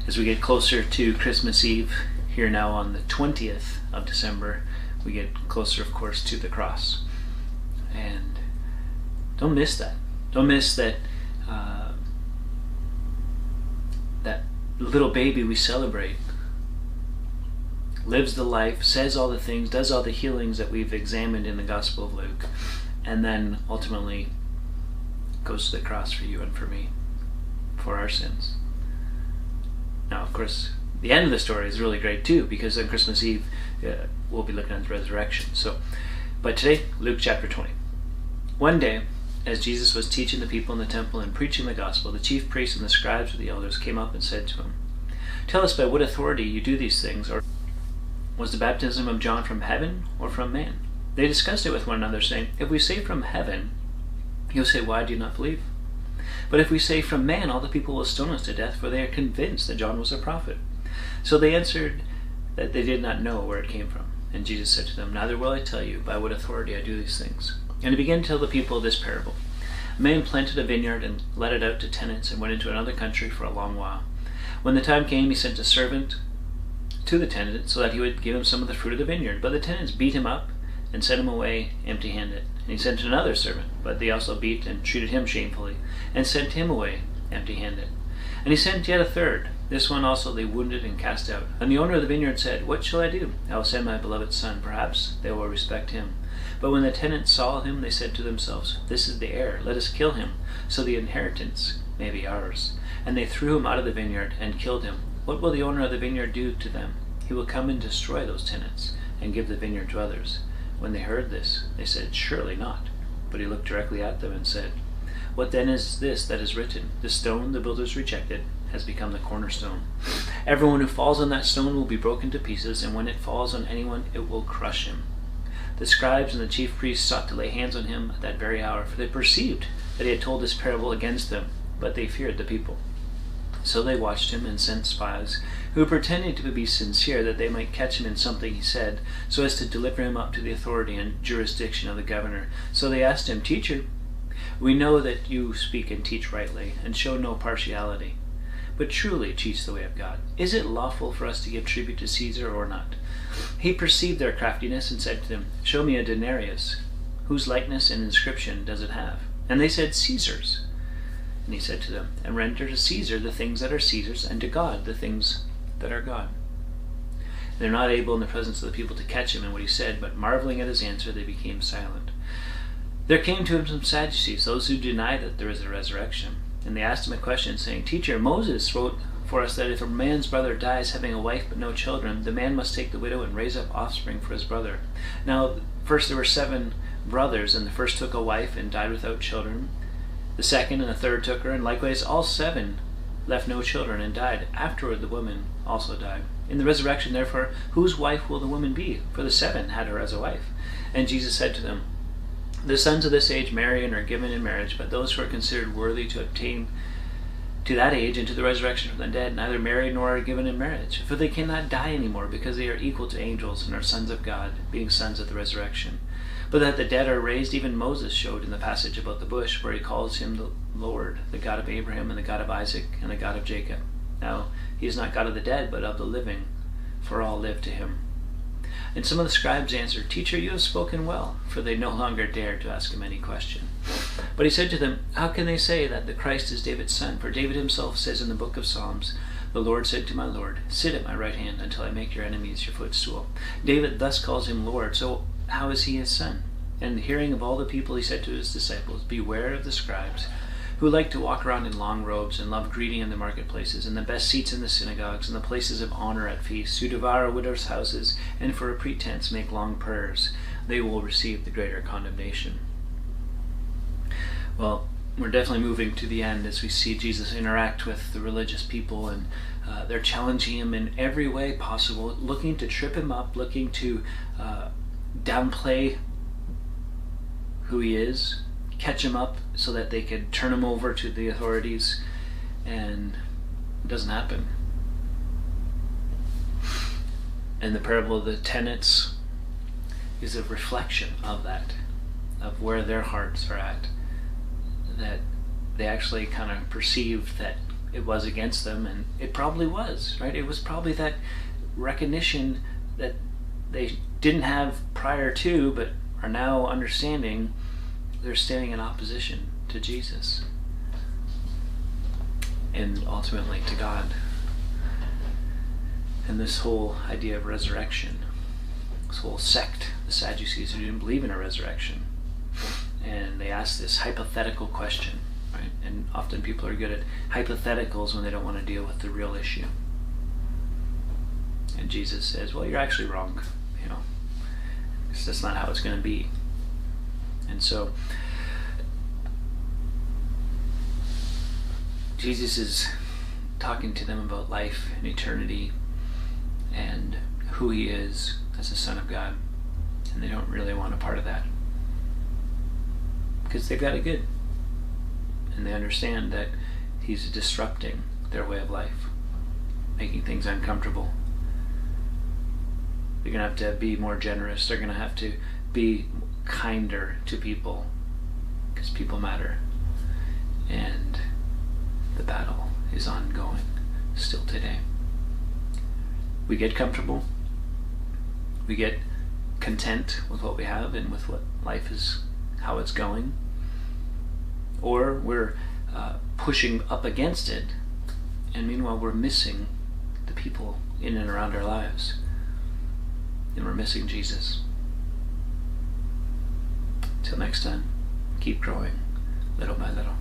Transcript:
As we get closer to Christmas Eve, here now on the 20th of December, we get closer, of course, to the cross. And don't miss that. Don't miss that that little baby we celebrate lives the life, says all the things, does all the healings that we've examined in the Gospel of Luke, and then ultimately goes to the cross for you and for me, for our sins. Now, of course, the end of the story is really great too, because on Christmas Eve we'll be looking at the resurrection. But today, Luke chapter 20. One day, as Jesus was teaching the people in the temple and preaching the gospel, the chief priests and the scribes with the elders came up and said to him, "Tell us by what authority you do these things, or was the baptism of John from heaven or from man?" They discussed it with one another, saying, "If we say from heaven, he'll say, 'Why do you not believe?' But if we say from man, all the people will stone us to death, for they are convinced that John was a prophet." So they answered that they did not know where it came from. And Jesus said to them, "Neither will I tell you by what authority I do these things." And he began to tell the people this parable. A man planted a vineyard and let it out to tenants and went into another country for a long while. When the time came, he sent a servant to the tenant so that he would give him some of the fruit of the vineyard. But the tenants beat him up and sent him away empty-handed. And he sent another servant, but they also beat and treated him shamefully and sent him away empty-handed. And he sent yet a third. This one also they wounded and cast out. And the owner of the vineyard said, "What shall I do? I will send my beloved son. Perhaps they will respect him." But when the tenants saw him, they said to themselves, "This is the heir. Let us kill him, so the inheritance may be ours." And they threw him out of the vineyard and killed him. What will the owner of the vineyard do to them? He will come and destroy those tenants and give the vineyard to others. When they heard this, they said, "Surely not." But he looked directly at them and said, "What then is this that is written? The stone the builders rejected has become the cornerstone. Everyone who falls on that stone will be broken to pieces, and when it falls on anyone, it will crush him." The scribes and the chief priests sought to lay hands on him at that very hour, for they perceived that he had told this parable against them, but they feared the people. So they watched him and sent spies, who pretended to be sincere, that they might catch him in something he said, so as to deliver him up to the authority and jurisdiction of the governor. So they asked him, "Teacher, we know that you speak and teach rightly, and show no partiality, but truly teach the way of God. Is it lawful for us to give tribute to Caesar or not?" He perceived their craftiness and said to them, "Show me a denarius. Whose likeness and inscription does it have?" And they said, "Caesar's." And he said to them, "And render to Caesar the things that are Caesar's, and to God the things that are God." They're not able in the presence of the people to catch him in what he said, but marveling at his answer, they became silent. There came to him some Sadducees, those who deny that there is a resurrection. And they asked him a question, saying, "Teacher, Moses wrote for us that if a man's brother dies having a wife but no children, the man must take the widow and raise up offspring for his brother. Now, first there were 7 brothers, and the first took a wife and died without children. The second and the third took her, and likewise all 7 left no children and died. Afterward the woman also died. In the resurrection, therefore, whose wife will the woman be? For the 7 had her as a wife." And Jesus said to them, "The sons of this age marry and are given in marriage, but those who are considered worthy to obtain to that age and to the resurrection from the dead neither marry nor are given in marriage, for they cannot die any more, because they are equal to angels and are sons of God, being sons at the resurrection. But that the dead are raised, even Moses showed in the passage about the bush, where he calls him the Lord, the God of Abraham and the God of Isaac and the God of Jacob. Now he is not God of the dead, but of the living, for all live to him." And some of the scribes answered, "Teacher, you have spoken well," for they no longer dared to ask him any question. But he said to them, "How can they say that the Christ is David's son? For David himself says in the book of Psalms, 'The Lord said to my Lord, sit at my right hand until I make your enemies your footstool.' David thus calls him Lord, so how is he his son?" And hearing of all the people, he said to his disciples, "Beware of the scribes, who like to walk around in long robes and love greeting in the marketplaces and the best seats in the synagogues and the places of honor at feasts, who devour widows' houses and for a pretense make long prayers. They will receive the greater condemnation." Well, we're definitely moving to the end as we see Jesus interact with the religious people, and they're challenging him in every way possible, looking to trip him up, looking to downplay who he is, catch him up so that they could turn him over to the authorities, and it doesn't happen. And the parable of the tenants is a reflection of that, of where their hearts are at, that they actually kind of perceive that it was against them, and it probably was, right? It was probably that recognition that they didn't have prior to, but are now understanding they're standing in opposition to Jesus and ultimately to God. And this whole idea of resurrection, this whole sect, the Sadducees, who didn't believe in a resurrection, and they asked this hypothetical question, right? And often people are good at hypotheticals when they don't want to deal with the real issue. And Jesus says, well, you're actually wrong, that's not how it's going to be. And so Jesus is talking to them about life and eternity and who he is as the Son of God, and they don't really want a part of that because they've got it good, and they understand that he's disrupting their way of life, making things uncomfortable. They're going to have to be more generous. They're going to have to be kinder to people because people matter. And the battle is ongoing still today. We get comfortable. We get content with what we have and with what life is, how it's going. Or we're pushing up against it, and meanwhile we're missing the people in and around our lives. And we're missing Jesus. Till next time, keep growing little by little.